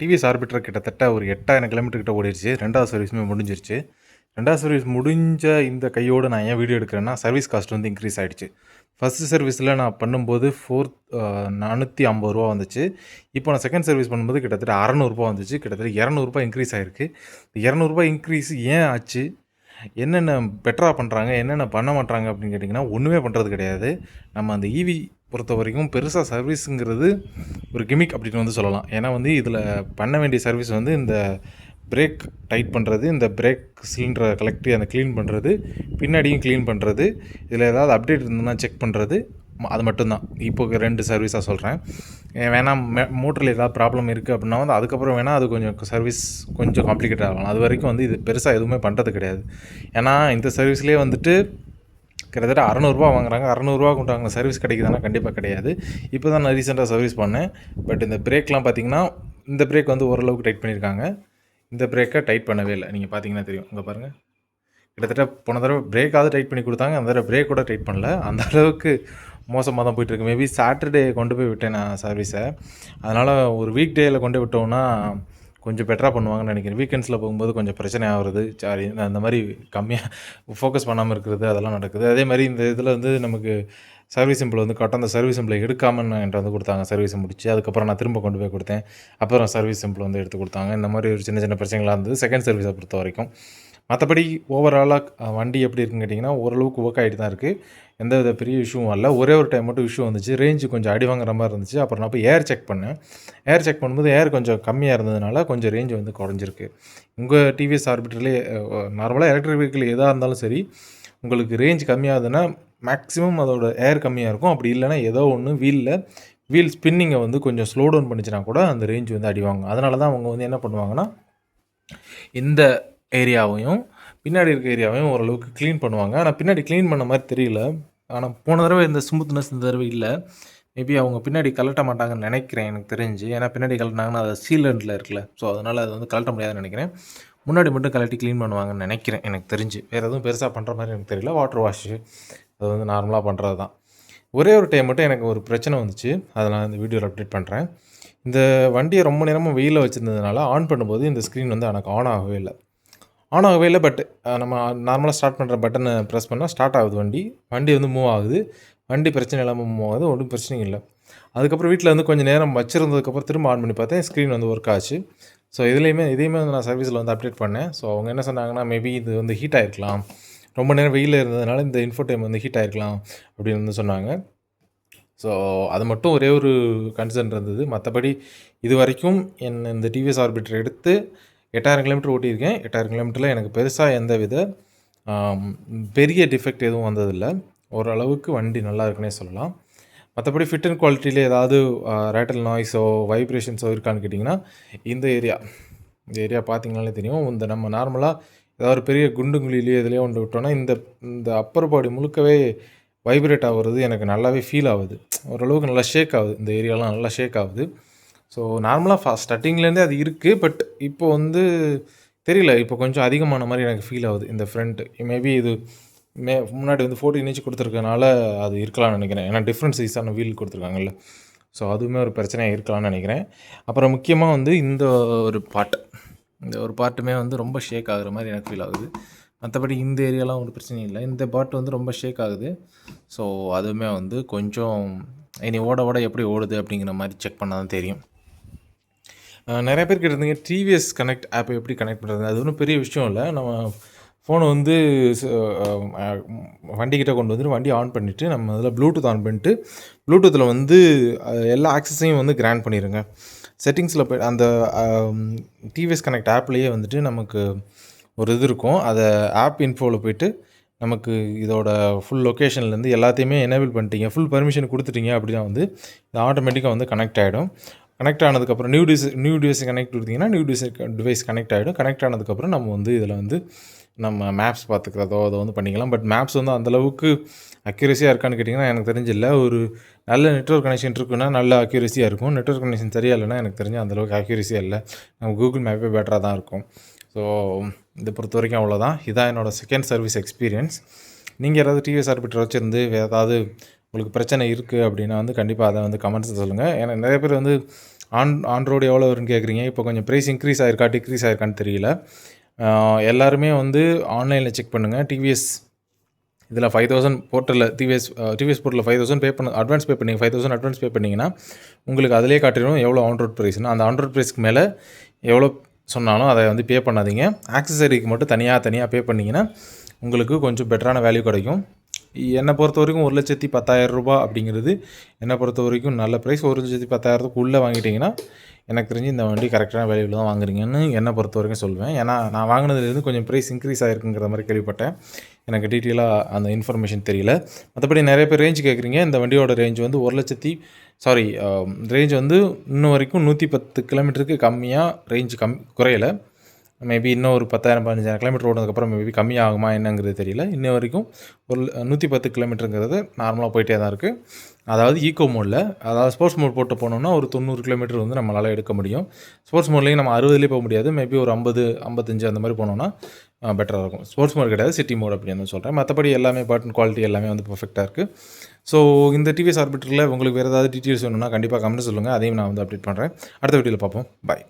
TVS orbiter கிட்டத்தட்ட ஒரு 8000 kilometre கிட்ட ஓடிடுச்சு. 2வது சர்வீஸுமே முடிஞ்சிருச்சு. 2வது சர்வீஸ் முடிஞ்ச இந்த கையோடு நான் ஏன் வீடியோ எடுக்கிறேன்னா, சர்வீஸ் காஸ்ட் வந்து இன்க்ரீஸ் ஆகிடுச்சு. ஃபஸ்ட்டு சர்வீஸில் நான் பண்ணும்போது ரூ. 450 வந்துச்சு. இப்போ நான் செகண்ட் சர்வீஸ் பண்ணும்போது கிட்டத்தட்ட ரூ. 600 வந்துச்சு. கிட்டத்தட்ட ரூ. 200 இன்க்ரீஸ் ஆகிருக்கு. ரூ. 200 இன்க்ரீஸ் ஏன் ஆச்சு? என்னென்ன பெட்டராக பண்ணுறாங்க, என்னென்ன பண்ண மாட்டாங்க அப்படின்னு கேட்டிங்கன்னா, ஒன்றுமே பண்ணுறது கிடையாது. நம்ம அந்த ஈவி பொறுத்த வரைக்கும் பெருசாக சர்வீஸுங்கிறது ஒரு கிமிக் அப்படின்னு வந்து சொல்லலாம். ஏன்னா வந்து இதில் பண்ண வேண்டிய சர்வீஸ் வந்து இந்த பிரேக் டைட் பண்ணுறது, இந்த பிரேக் சிலிண்டரை கலெக்டி அந்த க்ளீன் பண்ணுறது, பின்னாடியும் க்ளீன் பண்ணுறது, இதில் ஏதாவது அப்டேட் இருந்ததுன்னா செக் பண்ணுறது, அது மட்டும்தான். இப்போ 2 சர்வீஸாக சொல்கிறேன். வேணா மோட்டரில் ஏதாவது ப்ராப்ளம் இருக்குது அப்படின்னா வந்து அதுக்கப்புறம் வேணால் அது கொஞ்சம் சர்வீஸ் கொஞ்சம் காம்ப்ளிகேட் ஆகலாம். அது வரைக்கும் வந்து இது பெருசாக எதுவுமே பண்ணுறது கிடையாது. ஏன்னா இந்த சர்வீஸ்லேயே வந்துட்டு கிட்டத்தட்ட ரூ. 600 வாங்குறாங்க. ரூ. 600 கொண்டு வாங்கின சர்வீஸ் கிடைக்குதுன்னா கண்டிப்பாக கிடையாது. இப்போ தான் நான் ரீசெண்டாக சர்வீஸ் பண்ணேன். பட் இந்த பிரேக்லாம் பார்த்திங்கன்னா, இந்த பிரேக் வந்து ஓரளவுக்கு டைட் பண்ணியிருக்காங்க. இந்த பிரேக்கை டைட் பண்ணவே இல்லை. நீங்கள் பார்த்தீங்கன்னா தெரியும். இங்கே பாருங்கள், கிட்டத்தட்ட போன தடவை பிரேக்காவது டைட் பண்ணி கொடுத்தாங்க. அந்த தடவை பிரேக் கூட டைட் பண்ணல. அந்த அளவுக்கு மோசமாக தான் போயிட்டுருக்கு. மேபி சாட்டர்டே கொண்டு போய் விட்டேன் நான் சர்வீஸை. அதனால் ஒரு வீக் டேயில் கொண்டு விட்டோம்னா கொஞ்சம் பெட்டராக பண்ணுவாங்கன்னு நினைக்கிறேன். வீக்கெண்ட்ஸில் போகும்போது கொஞ்சம் பிரச்சனை ஆகுறது, சாரி அந்த மாதிரி கம்மியாக ஃபோக்கஸ் பண்ணாமல் இருக்கிறது, அதெல்லாம் நடக்குது. அதே மாதிரி இந்த இதில் வந்து நமக்கு சர்வீஸ் சிம்பிள் வந்து கரெக்டாக அந்த சர்வீஸ் சிம்பிளை எடுக்காமல் என்கிட்ட வந்து கொடுத்தாங்க. சர்வீஸை முடிச்சு அதுக்கப்புறம் நான் திரும்ப கொண்டு போய் கொடுத்தேன். அப்புறம் சர்வீஸ் சிம்பிள் வந்து எடுத்து கொடுத்தாங்க. இந்த மாதிரி ஒரு சின்ன சின்ன பிரச்சனைகளாக இருந்தது செகண்ட் சர்வீஸை பொறுத்த வரைக்கும். மற்றபடி ஓவராலாக வண்டி எப்படி இருக்குன்னு கேட்டிங்கன்னா, ஓரளவுக்கு ஒர்க் ஆகிட்டு தான் இருக்குது. எந்த வித பெரிய இஷ்யூவும் வரல. ஒரே ஒரு டைம் மட்டும் இஷ்யூ வந்துச்சு. ரேஞ்சு கொஞ்சம் அடி வாங்குற மாதிரி இருந்துச்சு. அப்புறம் நான் போய் ஏர் செக் பண்ணேன். ஏர் செக் பண்ணும்போது ஏர் கொஞ்சம் கம்மியாக இருந்ததுனால கொஞ்சம் ரேஞ்சு வந்து குறைஞ்சிருக்கு. உங்கள் டிவிஎஸ் ஆர்பிட்டர்லேயே நார்மலாக எலக்ட்ரிக் வெஹிக்கிள் எதாக இருந்தாலும் சரி, உங்களுக்கு ரேஞ்ச் கம்மியாகுதுன்னா மேக்ஸிமம் அதோட ஏர் கம்மியாக இருக்கும். அப்படி இல்லைனா ஏதோ ஒன்று வீல் ஸ்பின்னிங்கை வந்து கொஞ்சம் ஸ்லோ டவுன் பண்ணிச்சுன்னா கூட அந்த ரேஞ்ச் வந்து அடி வாங்கும். அதனால தான் அவங்க வந்து என்ன பண்ணுவாங்கன்னா, இந்த ஏரியாவையும் பின்னாடி இருக்க ஏரியாவையும் ஓரளவுக்கு க்ளீன் பண்ணுவாங்க. ஆனால் பின்னாடி க்ளீன் பண்ண மாதிரி தெரியல. ஆனால் போன தடவை இந்த ஸ்மூத்னஸ் இந்த தடவை இல்லை. மேபி அவங்க பின்னாடி கழட்ட மாட்டாங்கன்னு நினைக்கிறேன் எனக்கு தெரிஞ்சு. ஏன்னா பின்னாடி கழட்டினாங்கன்னா அது சீலண்டில் இருக்குல்ல, ஸோ அதனால் அது வந்து கழட்ட முடியாதுன்னு நினைக்கிறேன். முன்னாடி மட்டும் கழட்டி க்ளீன் பண்ணுவாங்கன்னு நினைக்கிறேன் எனக்கு தெரிஞ்சு. வேறு எதுவும் பெருசாக பண்ணுற மாதிரி எனக்கு தெரியல. வாட்டர் வாஷு அது வந்து நார்மலாக பண்ணுறது தான். ஒரே ஒரு டைம் மட்டும் எனக்கு ஒரு பிரச்சனை வந்துச்சு. அதை நான் இந்த வீடியோவில் அப்டேட் பண்ணுறேன். இந்த வண்டியை ரொம்ப நேரமாக வெயிலில் வச்சுருந்ததுனால ஆன் பண்ணும்போது இந்த ஸ்க்ரீன் வந்து எனக்கு ஆன் ஆகவே இல்லை. பட் நம்ம நார்மலாக ஸ்டார்ட் பண்ணுற பட்டனை ப்ரெஸ் பண்ணால் ஸ்டார்ட் ஆகுது வண்டி. வண்டி வந்து மூவ் ஆகுது. வண்டி பிரச்சனை இல்லாமல் மூவ் ஆகுது. ஒன்றும் பிரச்சனையும் இல்லை. அதுக்கப்புறம் வீட்டில் வந்து கொஞ்சம் நேரம் வச்சுருந்ததுக்கப்புறம் திரும்ப ஆன் பண்ணி பார்த்தேன். ஸ்க்ரீன் வந்து ஒர்க் ஆச்சு. ஸோ இதையுமே வந்து நான் சர்வீஸில் வந்து அப்டேட் பண்ணேன். ஸோ அவங்க என்ன சொன்னாங்கன்னா, மேபி இது வந்து ஹீட் ஆகிருக்கலாம், ரொம்ப நேரம் வெயிலில் இருந்ததுனால இந்த இன்ஃபோடைம் வந்து ஹீட் ஆகிருக்கலாம் அப்படின்னு வந்து சொன்னாங்க. ஸோ அது மட்டும் ஒரே ஒரு கன்சர்ன் இருந்தது. மற்றபடி இது வரைக்கும் இந்த டிவிஎஸ் ஆர்பிட்டர் எடுத்து 8000 கிலோமீட்டர் ஓட்டியிருக்கேன். 8000 கிலோமீட்டரில் எனக்கு பெருசாக எந்த வித பெரிய டிஃபெக்ட் எதுவும் வந்ததில்லை. ஓரளவுக்கு வண்டி நல்லா இருக்குன்னே சொல்லலாம். மற்றபடி ஃபிட் அண்ட் குவாலிட்டியில் ஏதாவது ரேட்டல் நாய்ஸோ வைப்ரேஷன்ஸோ இருக்கான்னு கேட்டிங்கன்னா, இந்த ஏரியா பார்த்திங்கனாலே தெரியும். இந்த நம்ம நார்மலாக ஏதாவது ஒரு பெரிய குண்டுங்குழியிலையோ எதுலேயோ ஒன்று விட்டோன்னா இந்த அப்பர் பாடி முழுக்கவே வைப்ரேட் ஆகுறது எனக்கு நல்லாவே ஃபீல் ஆகுது. ஓரளவுக்கு நல்லா ஷேக் ஆகுது. இந்த ஏரியாலாம் நல்லா ஷேக் ஆகுது. ஸோ நார்மலாக ஸ்டார்டிங்லேருந்தே அது இருக்குது. பட் இப்போ வந்து தெரியல, இப்போ கொஞ்சம் அதிகமான மாதிரி எனக்கு ஃபீல் ஆகுது. இந்த ஃப்ரண்ட்டு மேபி இது முன்னாடி வந்து 14 இன்ச் கொடுத்துருக்கனால அது இருக்கலாம்னு நினைக்கிறேன். ஏன்னா டிஃப்ரெண்ட் சைஸான வீல் கொடுத்துருக்காங்கல்ல, ஸோ அதுவுமே ஒரு பிரச்சனையாக இருக்கலாம்னு நினைக்கிறேன். அப்புறம் முக்கியமாக வந்து இந்த ஒரு பார்ட்டுமே வந்து ரொம்ப ஷேக் ஆகுற மாதிரி எனக்கு ஃபீல் ஆகுது. மற்றபடி இந்த ஏரியாலாம் ஒரு பிரச்சனையும் இல்லை. இந்த பார்ட் வந்து ரொம்ப ஷேக் ஆகுது. ஸோ அதுவுமே வந்து கொஞ்சம் இனி ஓட எப்படி ஓடுது அப்படிங்கிற மாதிரி செக் பண்ணால் தான் தெரியும். நிறைய பேர் கேட்டிருந்தீங்க டிவிஎஸ் கனெக்ட் ஆப்பை எப்படி கனெக்ட் பண்ணுறது. அது ஒன்றும் பெரிய விஷயம் இல்லை. நம்ம ஃபோனை வந்து வண்டிக்கிட்ட கொண்டு வந்துட்டு வண்டி ஆன் பண்ணிவிட்டு நம்ம அதில் ப்ளூடூத் ஆன் பண்ணிட்டு ப்ளூடூத்தில் வந்து எல்லா ஆக்சஸையும் வந்து கிராண்ட் பண்ணிடுங்க. செட்டிங்ஸில் போய் அந்த டிவிஎஸ் கனெக்ட் ஆப்லேயே வந்துட்டு நமக்கு ஒரு இது இருக்கும். அதை ஆப் இன்ஃபோவில் போய்ட்டு நமக்கு இதோட ஃபுல் லொக்கேஷன்லேருந்து எல்லாத்தையுமே எனேபிள் பண்ணிட்டீங்க, ஃபுல் பர்மிஷன் கொடுத்துட்டீங்க அப்படின்னா வந்து இது ஆட்டோமேட்டிக்காக வந்து கனெக்ட் ஆகிடும். கனெக்ட் ஆனதுக்கப்புறம் நியூ டிவைஸ் கனெக்ட் கொடுத்தீங்கன்னா டிவைஸ் கனெக்ட் ஆகிடும். கனெக்ட் ஆனதுக்கப்புறம் நம்ம வந்து இதில் வந்து நம்ம மேப்ஸ் பார்த்துக்கிறதோ அதை வந்து பண்ணிக்கலாம். பட் மேப்ஸ் வந்து அந்தளவுக்கு அக்யூரஸியாக இருக்கான்னு கேட்டிங்கன்னா எனக்கு தெரிஞ்சில்ல. ஒரு நல்ல நெட்வொர்க் கனெக்ஷன் இருக்குன்னா நல்ல அக்யூரஸியாக இருக்கும். நெட்வொர்க் கனெக்ஷன் சரியாக இல்லைன்னா எனக்கு தெரிஞ்சு அந்தளவுக்கு அக்யூரஸியாக இல்லை. நம்ம கூகுள் மேப்பே பெட்டராக தான் இருக்கும். ஸோ இதை பொறுத்த வரைக்கும் அவ்வளோதான். இதான் என்னோடய செகண்ட் சர்வீஸ் எக்ஸ்பீரியன்ஸ். நீங்கள் யாராவது டிவிஎஸ் ஆர்பிட்டர் வச்சுருந்து ஏதாவது உங்களுக்கு பிரச்சனை இருக்குது அப்படின்னா வந்து கண்டிப்பாக அதை வந்து கமெண்ட்ஸில் சொல்லுங்கள். ஏன்னா நிறைய பேர் வந்து ஆன் ரோடு எவ்வளோ வரும்னு கேட்குறீங்க. இப்போ கொஞ்சம் ப்ரைஸ் இன்க்ரீஸ் ஆயிருக்கா டிக்ரீஸ் ஆயிருக்கான்னு தெரியல. எல்லாருமே வந்து ஆன்லைனில் செக் பண்ணுங்கள். டிவிஎஸ் இதில் 5000 போர்ட்டலில் டிவிஎஸ் போர்ட்டலில் 5000 அட்வான்ஸ் பே பண்ணிங்க 5000 அட்வான்ஸ் பே பண்ணிங்கன்னா உங்களுக்கு அதிலே காட்டிடும் எவ்வளோ ஆன் ரோட் ப்ரைஸ்னு. அந்த ஆன் ரோட் ப்ரைஸ்க்கு மேலே எவ்வளோ சொன்னாலும் அதை வந்து பே பண்ணாதீங்க. ஆக்சசரிக்கு மட்டும் தனியாக பே பண்ணிங்கன்னா உங்களுக்கு கொஞ்சம் பெட்டரான வேல்யூ கிடைக்கும். என்னை பொறுத்த வரைக்கும் 1,10,000 அப்படிங்கிறது என்னை பொறுத்த வரைக்கும் நல்ல ப்ரைஸ். 1,10,000 வாங்கிட்டிங்கன்னா எனக்கு தெரிஞ்சு இந்த வண்டி கரெக்டான வேல்யூவில் தான் வாங்குறீங்கன்னு என்னை பொறுத்த வரைக்கும் சொல்வேன். ஏன்னா நான் வாங்கினதுலேருந்து கொஞ்சம் ப்ரைஸ் இன்க்ரீஸ் ஆகிருக்குங்கிற மாதிரி கேள்விப்பட்டேன். எனக்கு டீட்டெயிலாக அந்த இன்ஃபர்மேஷன் தெரியல. மற்றபடி நிறைய பேர் ரேஞ்ச் கேட்குறீங்க. இந்த வண்டியோட ரேஞ்ச் வந்து ரேஞ்ச் வந்து இன்னும் வரைக்கும் 110 கிலோமீட்டருக்கு கம்மியாக ரேஞ்ச் குறையலை. மேபி இன்னும் ஒரு 10,000-15,000 கிலோமீட்டர் ஓடுனதுக்கப்புறம் மேபி கம்மியாகுமா என்னங்கிறது தெரியல. இன்ன வரைக்கும் ஒரு 110 கிலோமீட்டருங்கிறது நார்மலாக போயிட்டே தான் இருக்குது. அதாவது ஈக்கோ மோடில், அதாவது ஸ்போர்ட்ஸ் மோட் போட்டு போனோம்னா ஒரு 90 கிலோமீட்டர் வந்து நம்மளால் எடுக்க முடியும். ஸ்போர்ட்ஸ் மோட்லேயும் நம்ம 60லேயே போக முடியாது. மேபி ஒரு 50, 55 அந்த மாதிரி போனோம்னா பெட்டராக இருக்கும். ஸ்போர்ட்ஸ் மோட் கிடையாது, சிட்டி மோட் அப்படின்னு சொல்கிறேன். மற்றபடி எல்லாமே பட்டன் குவாலிட்டி எல்லாமே வந்து பர்ஃபெக்டாக இருக்குது. ஸோ இந்த டிவிஎஸ் ஆர்பிட்டரில் உங்களுக்கு வேறு ஏதாவது டீட்டெயில்ஸ் வேணும்னா கண்டிப்பாக கமெண்ட் சொல்லுங்கள். அதையும் நான் வந்து அப்டேட் பண்ணுறேன். அடுத்த வீடியோவில் பார்ப்போம். பாய்.